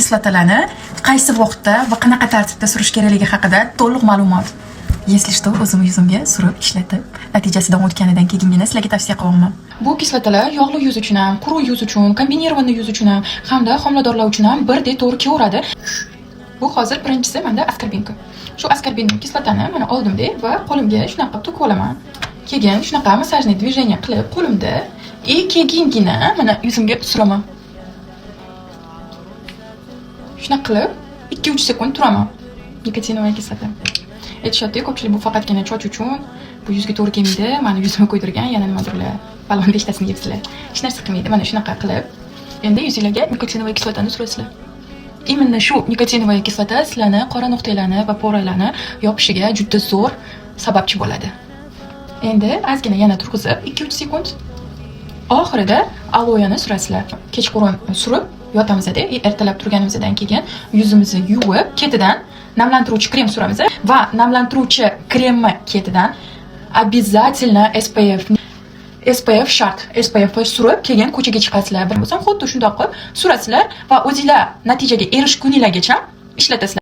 kislotalarni qaysi vaqtda va qanaqa tartibda surish kerakligi haqida to'liq ma'lumot. Если что, o'zim yuzimga surib ishlatib, natijasidan o'tganidan keyingina sizlarga tavsiya qilaman. Bu kislotalar yog'li yuz uchun ham, quruq yuz uchun, kombinirованный yuz uchun ham, hamda homiladorlar uchun ham birdek to'g'ri kelaveradi. Bu hozir birinchisi menda askarbinka. Shu askarbin kislotani mana oldimda va qo'limga shunaqa qilib to'kib olaman. Keyin shunaqa massajniy движение qilib qo'limda keyingina mana yuzimga suraman. Shunaqa qilib 2-3 sekund turaman. Nikotinovaya kislota. Aytishadi, ko'pchilik bu faqatgina choch uchun, bu yuzga to'g'ri kelmaydi. Mana yuzimga qo'ydirgan yana nimadirlar, balon beshtasini yebsizlar. Hech narsa qilmaydi. Mana shunaqa qilib, endi yuzingizga nikotinovaya kislotani surasizlar. Именно shu nikotinovaya kislota sizlarni qora nuqtalarni va poralarni yopishiga juda zo'r sababchi bo'ladi. Endi ozgina yana turg'izib 2-3 sekund. Oxirida aloyani surasizlar. Kechqurun surib yotamizda, ertalab turganimizdan keyin yuzimizni yuvib, ketidan namlantiruvchi krem suramiz va namlantiruvchi kremni ketidan обязательно SPF shart. SPF surib, keyin ko'chaga chiqasizlar. Bir bo'lsam xuddi shunday qilib surasizlar va o'zingizlar natijaga erishguninglargacha ishlatasizlar.